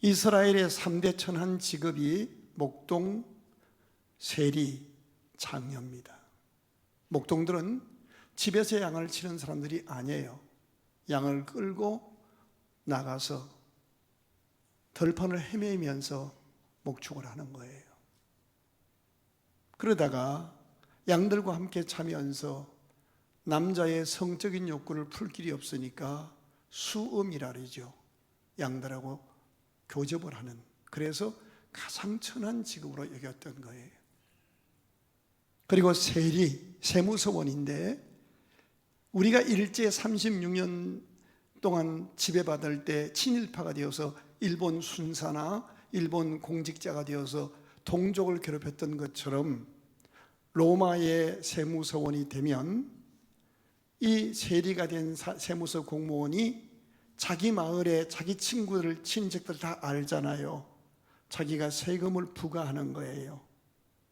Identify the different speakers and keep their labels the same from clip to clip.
Speaker 1: 이스라엘의 3대 천한 직업이 목동, 세리, 장녀입니다. 목동들은 집에서 양을 치는 사람들이 아니에요. 양을 끌고 나가서 들판을 헤매면서 목축을 하는 거예요. 그러다가 양들과 함께 자면서 남자의 성적인 욕구를 풀 길이 없으니까 수음이라 그러죠. 양들하고 교접을 하는, 그래서 가장 천한 직업으로 여겼던 거예요. 그리고 세리, 세무서원인데 우리가 일제 36년 동안 지배받을 때 친일파가 되어서 일본 순사나 일본 공직자가 되어서 동족을 괴롭혔던 것처럼 로마의 세무서원이 되면 이 세리가 된 세무서 공무원이 자기 마을에 자기 친구들, 친척들 다 알잖아요. 자기가 세금을 부과하는 거예요.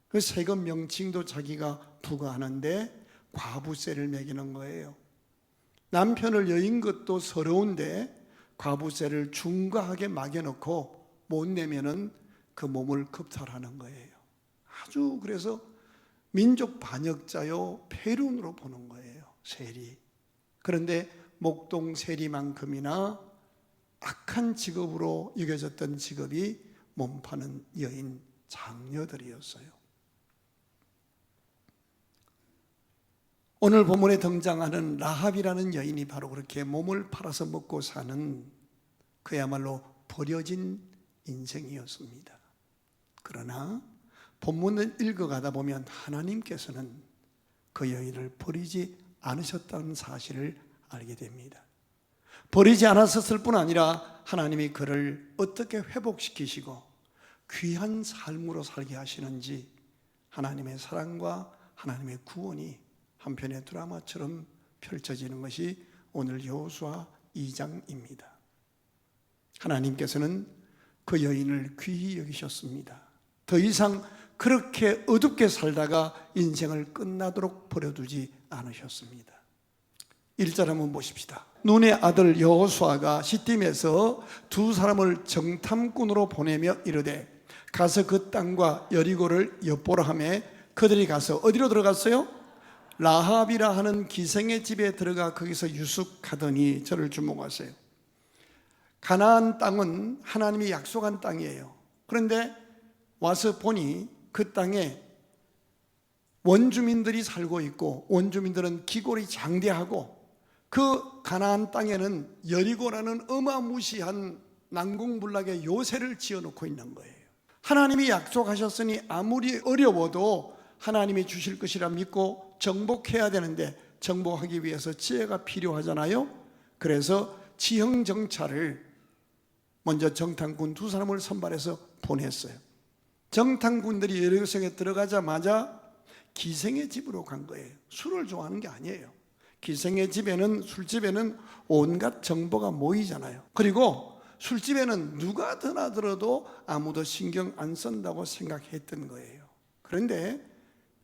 Speaker 1: 그 세금 명칭도 자기가 부과하는데 과부세를 매기는 거예요. 남편을 여인 것도 서러운데 과부세를 중과하게 막여놓고 못 내면은 그 몸을 겁탈하는 거예요. 아주 그래서 민족 반역자요 폐륜으로 보는 거예요, 세리. 그런데 목동 세리만큼이나 악한 직업으로 여겨졌던 직업이 몸 파는 여인, 장녀들이었어요. 오늘 본문에 등장하는 라합이라는 여인이 바로 그렇게 몸을 팔아서 먹고 사는 그야말로 버려진 인생이었습니다. 그러나 본문을 읽어가다 보면 하나님께서는 그 여인을 버리지 않으셨다는 사실을 알게 됩니다. 버리지 않았을 뿐 아니라 하나님이 그를 어떻게 회복시키시고 귀한 삶으로 살게 하시는지 하나님의 사랑과 하나님의 구원이 한편의 드라마처럼 펼쳐지는 것이 오늘 여호수아 2장입니다. 하나님께서는 그 여인을 귀히 여기셨습니다. 더 이상 그렇게 어둡게 살다가 인생을 끝나도록 버려두지 않으셨습니다. 1절 한번 보십시다. 눈의 아들 여호수아가 시딤에서 두 사람을 정탐꾼으로 보내며 이르되 가서 그 땅과 여리고를 엿보라 하며 그들이 가서 어디로 들어갔어요? 라합이라 하는 기생의 집에 들어가 거기서 유숙하더니, 저를 주목하세요. 가나안 땅은 하나님이 약속한 땅이에요. 그런데 와서 보니 그 땅에 원주민들이 살고 있고 원주민들은 기골이 장대하고 그 가나안 땅에는 여리고라는 어마무시한 난공불락의 요새를 지어놓고 있는 거예요. 하나님이 약속하셨으니 아무리 어려워도 하나님이 주실 것이라 믿고 정복해야 되는데 정복하기 위해서 지혜가 필요하잖아요. 그래서 지형정찰을 먼저 정탐꾼 두 사람을 선발해서 보냈어요. 정탐꾼들이 여리고성에 들어가자마자 기생의 집으로 간 거예요. 술을 좋아하는 게 아니에요. 기생의 집에는, 술집에는 온갖 정보가 모이잖아요. 그리고 술집에는 누가 드나들어도 아무도 신경 안 쓴다고 생각했던 거예요. 그런데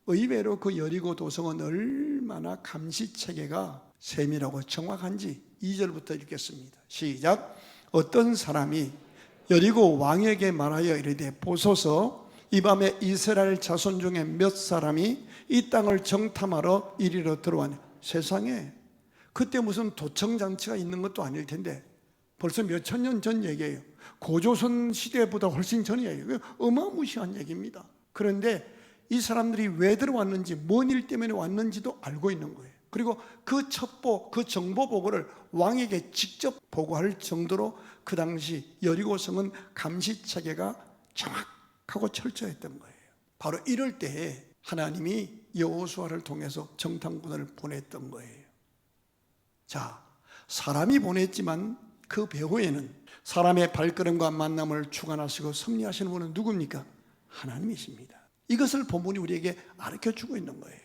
Speaker 1: 의외로 그 여리고 도성은 얼마나 감시체계가 세밀하고 정확한지 2절부터 읽겠습니다. 시작. 어떤 사람이 여리고 왕에게 말하여 이르되 보소서 이 밤에 이스라엘 자손 중에 몇 사람이 이 땅을 정탐하러 이리로 들어왔네. 세상에, 그때 무슨 도청장치가 있는 것도 아닐 텐데 벌써 몇천 년 전 얘기예요. 고조선 시대보다 훨씬 전이에요. 어마무시한 얘기입니다. 그런데 이 사람들이 왜 들어왔는지, 뭔 일 때문에 왔는지도 알고 있는 거예요. 그리고 그 첩보, 그 정보 보고를 왕에게 직접 보고할 정도로 그 당시 여리고성은 감시체계가 정확하고 철저했던 거예요. 바로 이럴 때에 하나님이 여호수아를 통해서 정탐꾼을 보냈던 거예요. 자, 사람이 보냈지만 그 배후에는 사람의 발걸음과 만남을 주관하시고 섭리하시는 분은 누굽니까? 하나님이십니다. 이것을 본문이 우리에게 가르쳐주고 있는 거예요.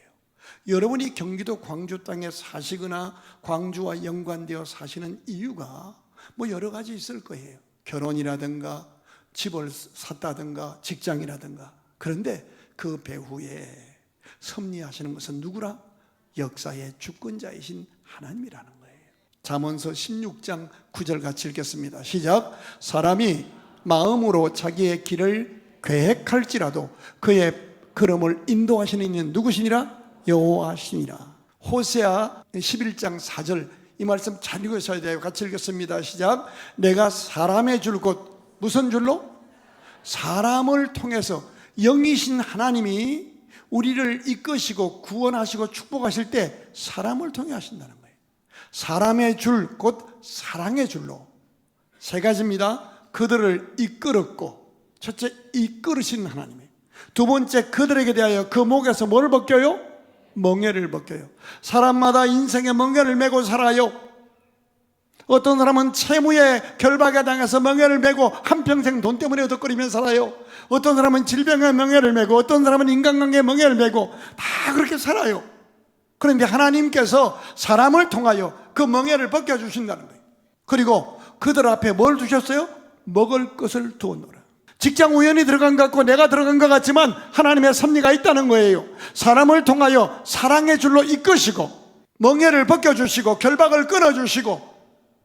Speaker 1: 여러분이 경기도 광주 땅에 사시거나 광주와 연관되어 사시는 이유가 뭐 여러 가지 있을 거예요. 결혼이라든가 집을 샀다든가 직장이라든가. 그런데 그 배후에 섭리하시는 것은 누구라? 역사의 주권자이신 하나님이라는 거예요. 잠언서 16장 9절 같이 읽겠습니다. 시작. 사람이 마음으로 자기의 길을 계획할지라도 그의 걸음을 인도하시는 이는 누구시니라? 여호와시니라. 호세아 11장 4절 이 말씀 잘 읽으셔야 돼요. 같이 읽겠습니다. 시작. 내가 사람의 줄 곧 무슨 줄로? 사람을 통해서 영이신 하나님이 우리를 이끄시고 구원하시고 축복하실 때 사람을 통해 하신다는 거예요. 사람의 줄 곧 사랑의 줄로. 세 가지입니다. 그들을 이끌었고, 첫째 이끌으신 하나님이에요. 두 번째 그들에게 대하여 그 목에서 뭘 벗겨요? 멍에를 벗겨요. 사람마다 인생의 멍에를 메고 살아요. 어떤 사람은 채무에 결박에 당해서 멍에를 메고 한평생 돈 때문에 어덕거리며 살아요. 어떤 사람은 질병의 멍에를 메고, 어떤 사람은 인간관계의 멍에를 메고, 다 그렇게 살아요. 그런데 하나님께서 사람을 통하여 그 멍에를 벗겨주신다는 거예요. 그리고 그들 앞에 뭘 주셨어요? 먹을 것을 두었노라. 직장 우연히 들어간 것 같고 내가 들어간 것 같지만 하나님의 섭리가 있다는 거예요. 사람을 통하여 사랑의 줄로 이끄시고, 멍에를 벗겨주시고, 결박을 끊어주시고,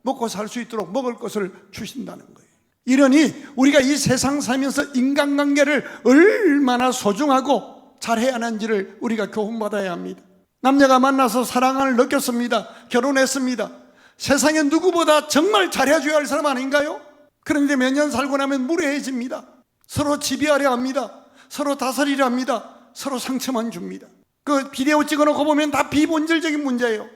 Speaker 1: 먹고 살 수 있도록 먹을 것을 주신다는 거예요. 이러니 우리가 이 세상 살면서 인간관계를 얼마나 소중하고 잘해야 하는지를 우리가 교훈받아야 합니다. 남녀가 만나서 사랑을 느꼈습니다. 결혼했습니다. 세상에 누구보다 정말 잘해줘야 할 사람 아닌가요? 그런데 몇 년 살고 나면 무례해집니다. 서로 지배하려 합니다. 서로 다스리려 합니다. 서로 상처만 줍니다. 그 비디오 찍어놓고 보면 다 비본질적인 문제예요.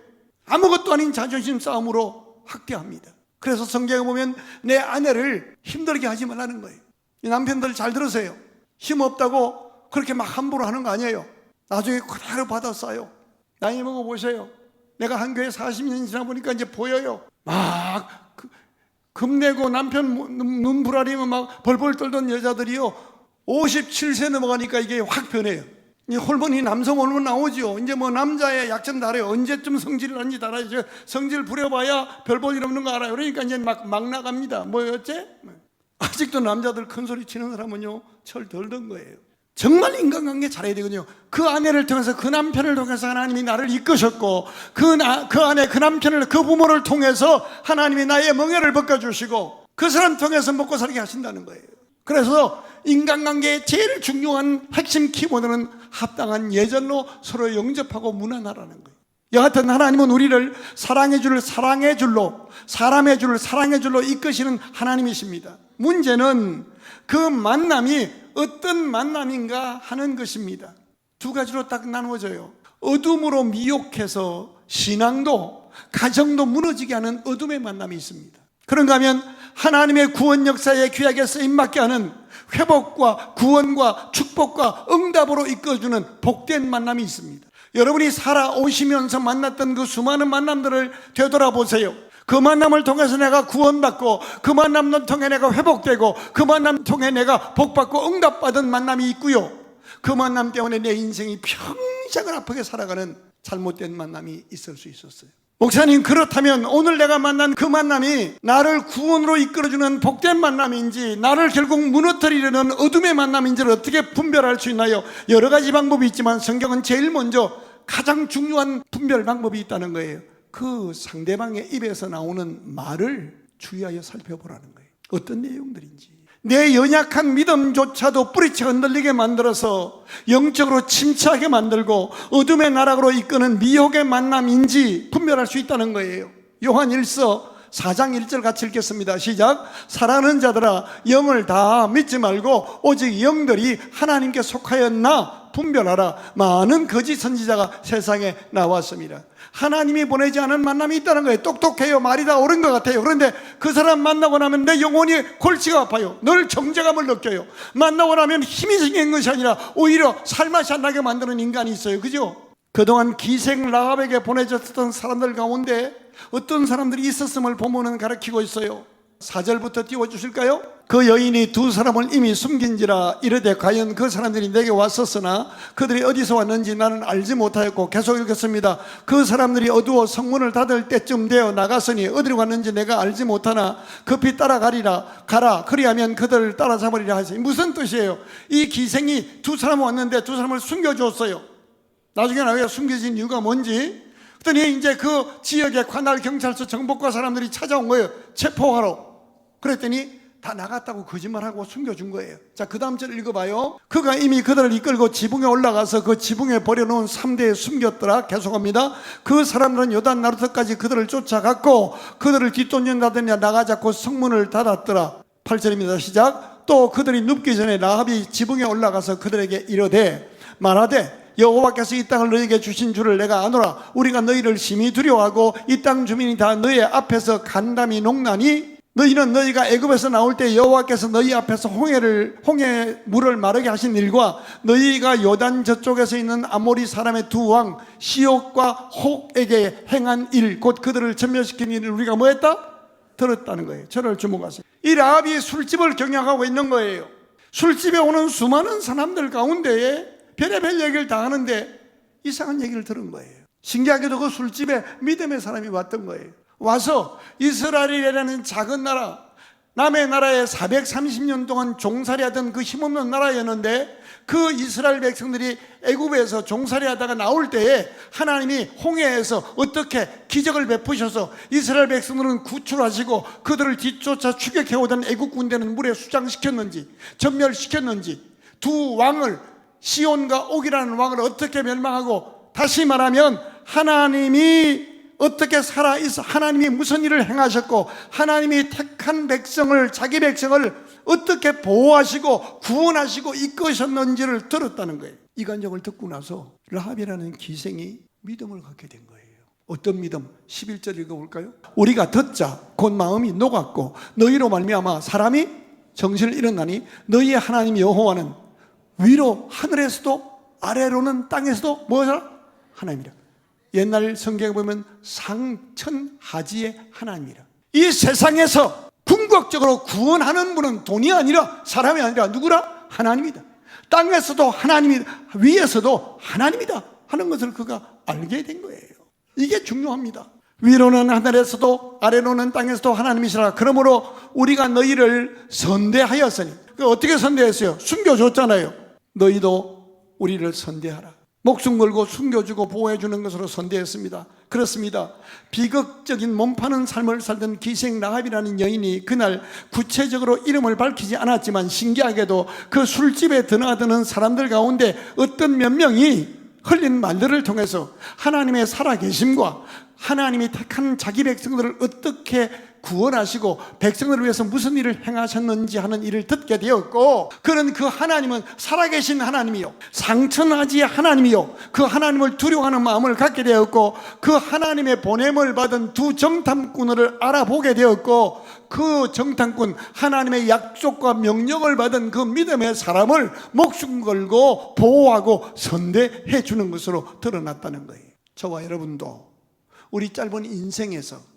Speaker 1: 아무것도 아닌 자존심 싸움으로 학대합니다. 그래서 성경에 보면 내 아내를 힘들게 하지 말라는 거예요. 이 남편들 잘 들으세요. 힘없다고 그렇게 막 함부로 하는 거 아니에요. 나중에 그대로 받아 써요. 나이 먹어보세요. 내가 한 교회 40년 지나 보니까 이제 보여요. 막 겁내고 남편 눈 부라리면 막 벌벌 떨던 여자들이요, 57세 넘어가니까 이게 확 변해요. 이 호르몬이 남성 호르몬 나오죠. 이제 뭐 남자의 약점 다 알아요. 언제쯤 성질을 하는지 다 알아요. 성질 부려봐야 별 볼 일 없는 거 알아요. 그러니까 이제 막 나갑니다. 뭐였지? 아직도 남자들 큰 소리 치는 사람은요, 철 덜 든 거예요. 정말 인간관계 잘해야 되거든요. 그 아내를 통해서, 그 남편을 통해서 하나님이 나를 이끄셨고, 그 아내, 그 남편을, 그 부모를 통해서 하나님이 나의 멍에를 벗겨주시고, 그 사람 통해서 먹고 살게 하신다는 거예요. 그래서 인간관계의 제일 중요한 핵심 키워드는 합당한 예절로 서로 영접하고 무난하라는 거예요. 여하튼 하나님은 우리를 사랑의 줄을 사랑의 줄로, 사람의 줄을 사랑의 줄로 이끄시는 하나님이십니다. 문제는 그 만남이 어떤 만남인가 하는 것입니다. 두 가지로 딱 나누어져요. 어둠으로 미혹해서 신앙도 가정도 무너지게 하는 어둠의 만남이 있습니다. 그런가 하면 하나님의 구원 역사에 귀하게 쓰임받게 하는 회복과 구원과 축복과 응답으로 이끌어주는 복된 만남이 있습니다. 여러분이 살아오시면서 만났던 그 수많은 만남들을 되돌아보세요. 그 만남을 통해서 내가 구원받고, 그 만남을 통해 내가 회복되고, 그 만남 통해 내가 복받고 응답받은 만남이 있고요, 그 만남 때문에 내 인생이 평생을 아프게 살아가는 잘못된 만남이 있을 수 있었어요. 목사님, 그렇다면 오늘 내가 만난 그 만남이 나를 구원으로 이끌어주는 복된 만남인지, 나를 결국 무너뜨리려는 어둠의 만남인지를 어떻게 분별할 수 있나요? 여러 가지 방법이 있지만 성경은 제일 먼저 가장 중요한 분별 방법이 있다는 거예요. 그 상대방의 입에서 나오는 말을 주의하여 살펴보라는 거예요. 어떤 내용들인지. 내 연약한 믿음조차도 뿌리채 흔들리게 만들어서 영적으로 침체하게 만들고 어둠의 나락으로 이끄는 미혹의 만남인지 분별할 수 있다는 거예요. 요한 1서 4장 1절 같이 읽겠습니다. 시작. 사랑하는 자들아, 영을 다 믿지 말고 오직 영들이 하나님께 속하였나 분별하라. 많은 거짓 선지자가 세상에 나왔습니다. 하나님이 보내지 않은 만남이 있다는 거예요. 똑똑해요. 말이 다 옳은 것 같아요. 그런데 그 사람 만나고 나면 내 영혼이 골치가 아파요. 늘 정죄감을 느껴요. 만나고 나면 힘이 생긴 것이 아니라 오히려 살맛이 안 나게 만드는 인간이 있어요. 그죠? 그동안 기생 라합에게 보내졌던 사람들 가운데 어떤 사람들이 있었음을 본문은 가르치고 있어요. 4절부터 띄워주실까요? 그 여인이 두 사람을 이미 숨긴지라 이르되 과연 그 사람들이 내게 왔었으나 그들이 어디서 왔는지 나는 알지 못하였고, 계속 읽겠습니다. 그 사람들이 어두워 성문을 닫을 때쯤 되어 나갔으니 어디로 갔는지 내가 알지 못하나 급히 따라가리라. 가라, 그리하면 그들을 따라잡으리라 하시니. 무슨 뜻이에요? 이 기생이 두 사람 왔는데 두 사람을 숨겨줬어요. 나중에 나중에 숨겨진 이유가 뭔지, 그랬더니 이제 그 지역의 관할 경찰서 정보과 사람들이 찾아온 거예요. 체포하러. 그랬더니 다 나갔다고 거짓말하고 숨겨준 거예요. 자, 그 다음 절 읽어봐요. 그가 이미 그들을 이끌고 지붕에 올라가서 그 지붕에 버려놓은 3대에 숨겼더라. 계속합니다. 그 사람들은 요단 나루터까지 그들을 쫓아갔고 그들을 뒷쫓는다더니 나가자고 성문을 닫았더라. 8절입니다. 시작. 또 그들이 눕기 전에 라합이 지붕에 올라가서 그들에게 이르되 말하되 여호와께서 이 땅을 너희에게 주신 줄을 내가 아노라. 우리가 너희를 심히 두려워하고 이 땅 주민이 다 너희 앞에서 간담이 녹나니 너희는 너희가 애굽에서 나올 때 여호와께서 너희 앞에서 홍해 물을 마르게 하신 일과 너희가 요단 저쪽에서 있는 아모리 사람의 두 왕 시옥과 혹에게 행한 일, 곧 그들을 전멸시킨 일을 우리가 뭐 했다? 들었다는 거예요. 저를 주목하세요. 이 라합이 술집을 경영하고 있는 거예요. 술집에 오는 수많은 사람들 가운데에 별의별 얘기를 다 하는데 이상한 얘기를 들은 거예요. 신기하게도 그 술집에 믿음의 사람이 왔던 거예요. 와서 이스라엘이라는 작은 나라, 남의 나라에 430년 동안 종살이하던 그 힘없는 나라였는데 그 이스라엘 백성들이 애굽에서 종살이하다가 나올 때에 하나님이 홍해에서 어떻게 기적을 베푸셔서 이스라엘 백성들은 구출하시고 그들을 뒤쫓아 추격해오던 애굽 군대는 물에 수장시켰는지 전멸시켰는지 두 왕을 시온과 옥이라는 왕을 어떻게 멸망하고, 다시 말하면 하나님이 어떻게 살아있어, 하나님이 무슨 일을 행하셨고 하나님이 택한 백성을, 자기 백성을 어떻게 보호하시고 구원하시고 이끄셨는지를 들었다는 거예요. 이 간증을 듣고 나서 라합이라는 기생이 믿음을 갖게 된 거예요. 어떤 믿음? 11절 읽어볼까요? 우리가 듣자 곧 마음이 녹았고 너희로 말미암아 사람이 정신을 잃었나니 너희의 하나님 여호와는 위로 하늘에서도 아래로는 땅에서도 뭐라? 하나님이라. 옛날 성경에 보면 상천하지의 하나님이라. 이 세상에서 궁극적으로 구원하는 분은 돈이 아니라 사람이 아니라 누구라? 하나님이다. 땅에서도 하나님이다, 위에서도 하나님이다 하는 것을 그가 알게 된 거예요. 이게 중요합니다. 위로는 하늘에서도 아래로는 땅에서도 하나님이시라. 그러므로 우리가 너희를 선대하였으니, 어떻게 선대했어요? 숨겨줬잖아요. 너희도 우리를 선대하라. 목숨 걸고 숨겨주고 보호해주는 것으로 선대했습니다. 그렇습니다. 비극적인 몸파는 삶을 살던 기생 라합이라는 여인이 그날 구체적으로 이름을 밝히지 않았지만 신기하게도 그 술집에 드나드는 사람들 가운데 어떤 몇 명이 흘린 말들을 통해서 하나님의 살아계심과 하나님이 택한 자기 백성들을 어떻게 구원하시고 백성들을 위해서 무슨 일을 행하셨는지 하는 일을 듣게 되었고, 그런 그 하나님은 살아계신 하나님이요, 상천하지의 하나님이요, 그 하나님을 두려워하는 마음을 갖게 되었고, 그 하나님의 보냄을 받은 두 정탐꾼을 알아보게 되었고, 그 정탐꾼 하나님의 약속과 명령을 받은 그 믿음의 사람을 목숨 걸고 보호하고 선대해 주는 것으로 드러났다는 거예요. 저와 여러분도 우리 짧은 인생에서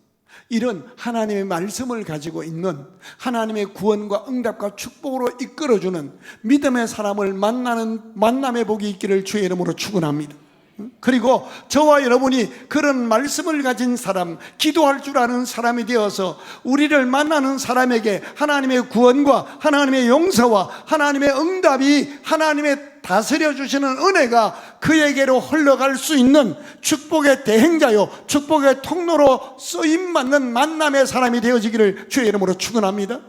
Speaker 1: 이런 하나님의 말씀을 가지고 있는, 하나님의 구원과 응답과 축복으로 이끌어주는 믿음의 사람을 만나는 만남의 복이 있기를 주의 이름으로 축원합니다. 그리고 저와 여러분이 그런 말씀을 가진 사람, 기도할 줄 아는 사람이 되어서 우리를 만나는 사람에게 하나님의 구원과 하나님의 용서와 하나님의 응답이, 하나님의 다스려 주시는 은혜가 그에게로 흘러갈 수 있는 축복의 대행자요, 축복의 통로로 쓰임받는 만남의 사람이 되어지기를 주의 이름으로 축원합니다.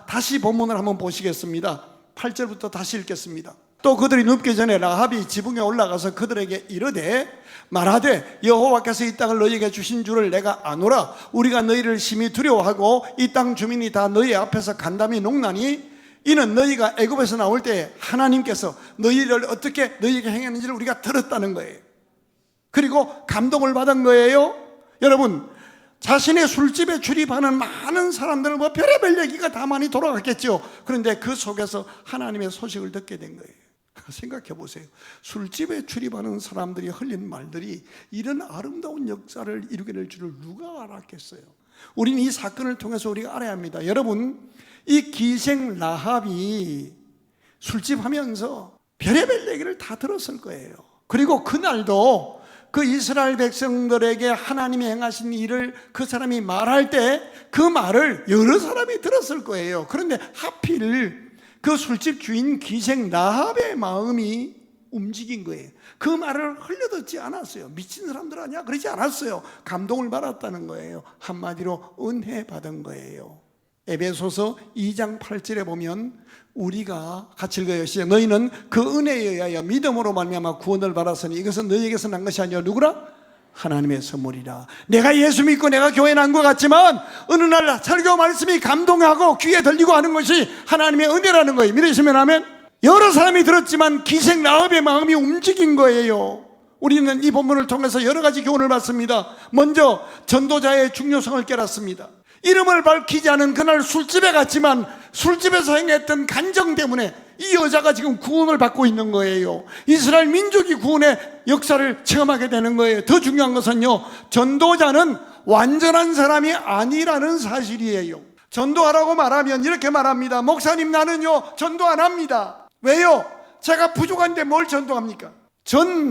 Speaker 1: 다시 본문을 한번 보시겠습니다. 8절부터 다시 읽겠습니다. 또 그들이 눕기 전에 라합이 지붕에 올라가서 그들에게 이르되 말하되 여호와께서 이 땅을 너희에게 주신 줄을 내가 아노라. 우리가 너희를 심히 두려워하고 이 땅 주민이 다 너희 앞에서 간담이 녹나니 이는 너희가 애굽에서 나올 때 하나님께서 너희를 어떻게 너희에게 행했는지를 우리가 들었다는 거예요. 그리고 감동을 받은 거예요. 여러분, 자신의 술집에 출입하는 많은 사람들은 뭐 별의별 얘기가 다 많이 돌아갔겠죠. 그런데 그 속에서 하나님의 소식을 듣게 된 거예요. 생각해 보세요. 술집에 출입하는 사람들이 흘린 말들이 이런 아름다운 역사를 이루게 될 줄을 누가 알았겠어요? 우리는 이 사건을 통해서 우리가 알아야 합니다. 여러분, 이 기생 라합이 술집 하면서 별의별 얘기를 다 들었을 거예요. 그리고 그날도 그 이스라엘 백성들에게 하나님이 행하신 일을 그 사람이 말할 때 그 말을 여러 사람이 들었을 거예요. 그런데 하필 그 술집 주인 기생 라합의 마음이 움직인 거예요. 그 말을 흘려듣지 않았어요. 미친 사람들 아니야? 그러지 않았어요. 감동을 받았다는 거예요. 한마디로 은혜 받은 거예요. 에베소서 2장 8절에 보면 우리가 같이 읽어요. 시작. 너희는 그 은혜에 의하여 믿음으로 말미암아 구원을 받았으니 이것은 너희에게서 난 것이 아니라 누구라? 하나님의 선물이라. 내가 예수 믿고 내가 교회 난 것 같지만 어느 날 설교 말씀이 감동하고 귀에 들리고 하는 것이 하나님의 은혜라는 거예요. 믿으시면 아멘. 여러 사람이 들었지만 기생 라합의 마음이 움직인 거예요. 우리는 이 본문을 통해서 여러 가지 교훈을 받습니다. 먼저 전도자의 중요성을 깨닫습니다. 이름을 밝히지 않은 그날 술집에 갔지만 술집에서 행했던 간정 때문에 이 여자가 지금 구원을 받고 있는 거예요. 이스라엘 민족이 구원의 역사를 체험하게 되는 거예요. 더 중요한 것은요, 전도자는 완전한 사람이 아니라는 사실이에요. 전도하라고 말하면 이렇게 말합니다. 목사님, 나는요 전도 안 합니다. 왜요? 제가 부족한데 뭘 전도합니까?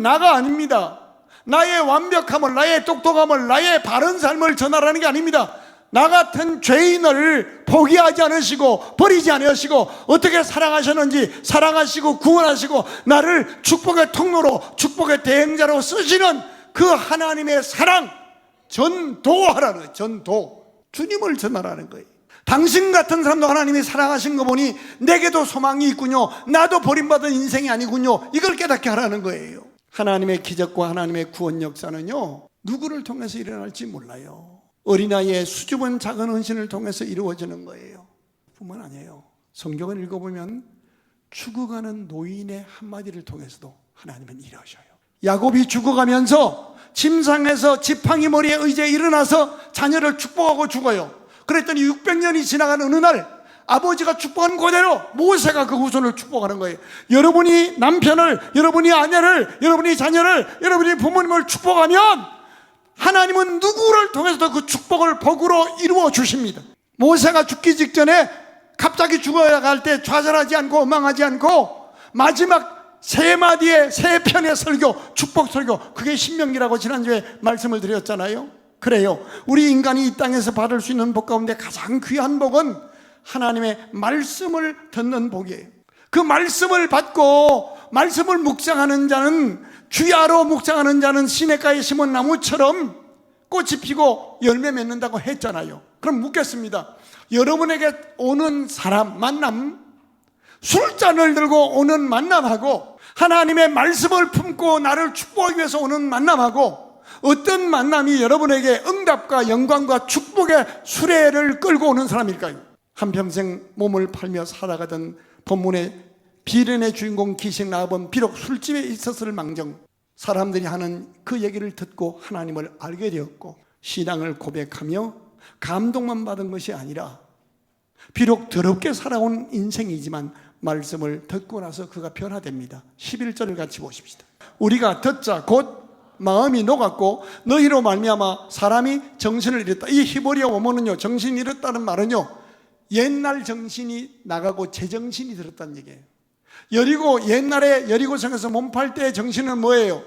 Speaker 1: 나가 아닙니다. 나의 완벽함을, 나의 똑똑함을, 나의 바른 삶을 전하라는 게 아닙니다. 나 같은 죄인을 포기하지 않으시고 버리지 않으시고 어떻게 사랑하셨는지 사랑하시고 구원하시고 나를 축복의 통로로, 축복의 대행자로 쓰시는 그 하나님의 사랑, 전도하라는 거예요. 전도, 주님을 전하라는 거예요. 당신 같은 사람도 하나님이 사랑하신 거 보니 내게도 소망이 있군요, 나도 버림받은 인생이 아니군요, 이걸 깨닫게 하라는 거예요. 하나님의 기적과 하나님의 구원 역사는요 누구를 통해서 일어날지 몰라요. 어린아이의 수줍은 작은 헌신을 통해서 이루어지는 거예요. 뿐만 아니에요. 성경을 읽어보면 죽어가는 노인의 한마디를 통해서도 하나님은 일하셔요. 야곱이 죽어가면서 침상에서 지팡이 머리에 의지해 일어나서 자녀를 축복하고 죽어요. 그랬더니 600년이 지나간 어느 날 아버지가 축복한 그대로 모세가 그 후손을 축복하는 거예요. 여러분이 남편을, 여러분이 아내를, 여러분이 자녀를, 여러분이 부모님을 축복하면 하나님은 누구를 통해서도 그 축복을 복으로 이루어 주십니다. 모세가 죽기 직전에 갑자기 죽어갈 때 좌절하지 않고 원망하지 않고 마지막 세 마디의 세 편의 설교, 축복 설교, 그게 신명기라고 지난주에 말씀을 드렸잖아요. 그래요. 우리 인간이 이 땅에서 받을 수 있는 복 가운데 가장 귀한 복은 하나님의 말씀을 듣는 복이에요. 그 말씀을 받고 말씀을 묵상하는 자는, 주야로 묵상하는 자는 시냇가에 심은 나무처럼 꽃이 피고 열매 맺는다고 했잖아요. 그럼 묻겠습니다. 여러분에게 오는 사람, 만남, 술잔을 들고 오는 만남하고 하나님의 말씀을 품고 나를 축복하기 위해서 오는 만남하고 어떤 만남이 여러분에게 응답과 영광과 축복의 수레를 끌고 오는 사람일까요? 한평생 몸을 팔며 살아가던 본문의 비련의 주인공 기생 라합은 비록 술집에 있었을 망정 사람들이 하는 그 얘기를 듣고 하나님을 알게 되었고 신앙을 고백하며 감동만 받은 것이 아니라 비록 더럽게 살아온 인생이지만 말씀을 듣고 나서 그가 변화됩니다. 11절을 같이 보십시다. 우리가 듣자 곧 마음이 녹았고 너희로 말미암아 사람이 정신을 잃었다. 이 히브리어 원문은요, 정신이 잃었다는 말은요 옛날 정신이 나가고 제정신이 들었다는 얘기예요. 옛날에 여리고성에서 몸팔 때의 정신은 뭐예요?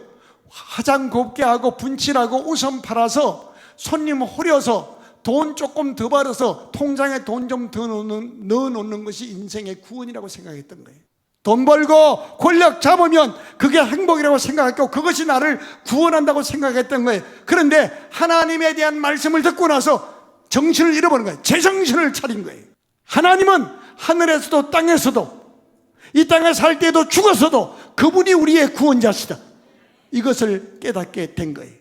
Speaker 1: 화장 곱게 하고 분칠하고 우선 팔아서 손님 호려서 돈 조금 더 벌어서 통장에 돈 좀 더 넣어놓는 것이 인생의 구원이라고 생각했던 거예요. 돈 벌고 권력 잡으면 그게 행복이라고 생각했고 그것이 나를 구원한다고 생각했던 거예요. 그런데 하나님에 대한 말씀을 듣고 나서 정신을 잃어버린 거예요. 제정신을 차린 거예요. 하나님은 하늘에서도 땅에서도 이 땅에 살 때도 죽었어도 그분이 우리의 구원자시다, 이것을 깨닫게 된 거예요.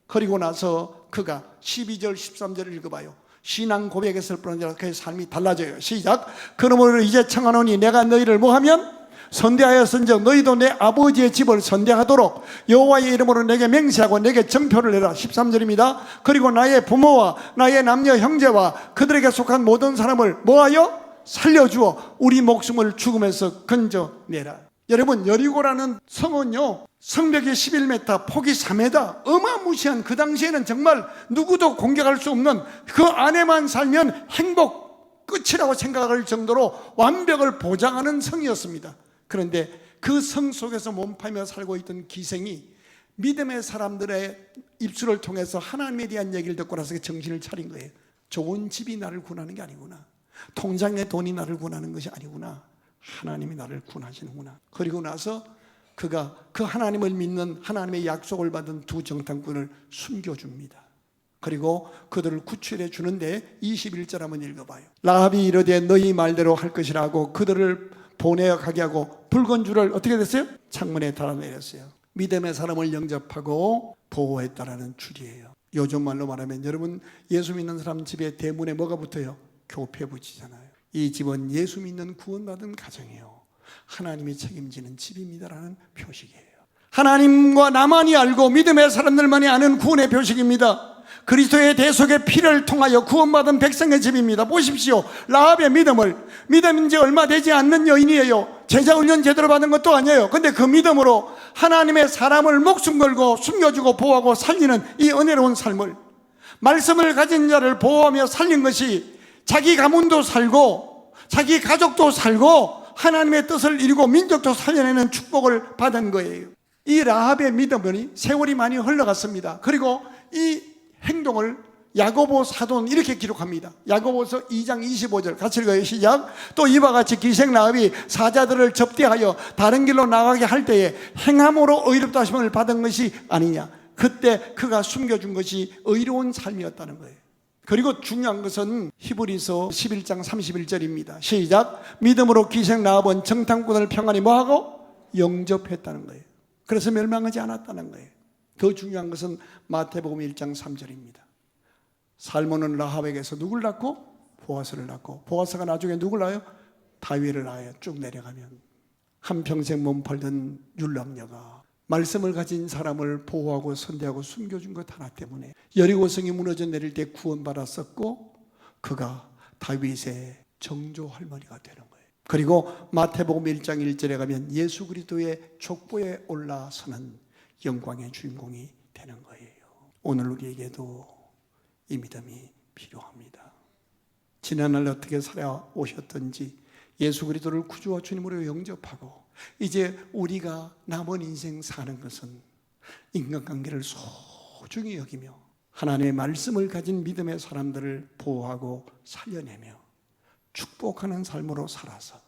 Speaker 1: 그리고 나서 그가 12절 13절을 읽어봐요. 신앙 고백했을 뿐 아니라 그의 삶이 달라져요. 시작. 그러므로 이제 청하노니 내가 너희를 뭐하면 선대하였은즉 너희도 내 아버지의 집을 선대하도록 여호와의 이름으로 내게 맹세하고 내게 정표를 해라. 13절입니다. 그리고 나의 부모와 나의 남녀 형제와 그들에게 속한 모든 사람을 뭐하여 살려주어 우리 목숨을 죽음에서 건져내라. 여러분, 여리고라는 성은요 성벽이 11m, 폭이 3m, 어마무시한, 그 당시에는 정말 누구도 공격할 수 없는, 그 안에만 살면 행복 끝이라고 생각할 정도로 완벽을 보장하는 성이었습니다. 그런데 그 성 속에서 몸팔며 살고 있던 기생이 믿음의 사람들의 입술을 통해서 하나님에 대한 얘기를 듣고 나서 정신을 차린 거예요. 좋은 집이 나를 구원하는 게 아니구나, 통장에 돈이 나를 구원하는 것이 아니구나, 하나님이 나를 구원하시는구나. 그리고 나서 그가 그 하나님을 믿는, 하나님의 약속을 받은 두 정탐꾼을 숨겨줍니다. 그리고 그들을 구출해 주는데 21절 한번 읽어봐요. 라합이 이르되 너희 말대로 할 것이라고 그들을 보내어 가게 하고 붉은 줄을 어떻게 됐어요? 창문에 달아내렸어요. 믿음의 사람을 영접하고 보호했다라는 줄이에요. 요즘 말로 말하면 여러분 예수 믿는 사람 집에 대문에 뭐가 붙어요? 교패 붙이잖아요. 이 집은 예수 믿는 구원받은 가정이에요. 하나님이 책임지는 집입니다라는 표식이에요. 하나님과 나만이 알고 믿음의 사람들만이 아는 구원의 표식입니다. 그리스도의 대속의 피를 통하여 구원받은 백성의 집입니다. 보십시오. 라합의 믿음인 지 얼마 되지 않는 여인이에요. 제자 훈련 제대로 받은 것도 아니에요. 근데 그 믿음으로 하나님의 사람을 목숨 걸고 숨겨주고 보호하고 살리는 이 은혜로운 삶을, 말씀을 가진 자를 보호하며 살린 것이 자기 가문도 살고 자기 가족도 살고 하나님의 뜻을 이루고 민족도 살려내는 축복을 받은 거예요. 이 라합의 믿음이 세월이 많이 흘러갔습니다. 그리고 이 행동을 야고보 사도는 이렇게 기록합니다. 야고보서 2장 25절 같이 읽어요. 시작. 또 이와 같이 기생 라합이 사자들을 접대하여 다른 길로 나가게 할 때에 행함으로 의롭다 하심을 받은 것이 아니냐. 그때 그가 숨겨준 것이 의로운 삶이었다는 거예요. 그리고 중요한 것은 히브리서 11장 31절입니다. 시작. 믿음으로 기생 라합은 정탐꾼을 평안히 뭐하고? 영접했다는 거예요. 그래서 멸망하지 않았다는 거예요. 더 중요한 것은 마태복음 1장 3절입니다. 살몬은 라합에게서 누굴 낳고? 보아스를 낳고, 보아스가 나중에 누굴 낳아요? 다윗을 낳아요. 쭉 내려가면 한평생 몸팔던 율랑녀가 말씀을 가진 사람을 보호하고 선대하고 숨겨준 것 하나 때문에 여리고성이 무너져 내릴 때 구원받았었고, 그가 다윗의 정조 할머니가 되는 거예요. 그리고 마태복음 1장 1절에 가면 예수 그리스도의 족보에 올라서는 영광의 주인공이 되는 거예요. 오늘 우리에게도 이 믿음이 필요합니다. 지난날 어떻게 살아오셨던지 예수 그리스도를 구주와 주님으로 영접하고 이제 우리가 남은 인생 사는 것은 인간관계를 소중히 여기며 하나님의 말씀을 가진 믿음의 사람들을 보호하고 살려내며 축복하는 삶으로 살아서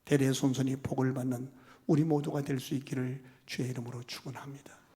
Speaker 1: 대대손손이 복을 받는 우리 모두가 될 수 있기를 주의 이름으로 축원합니다.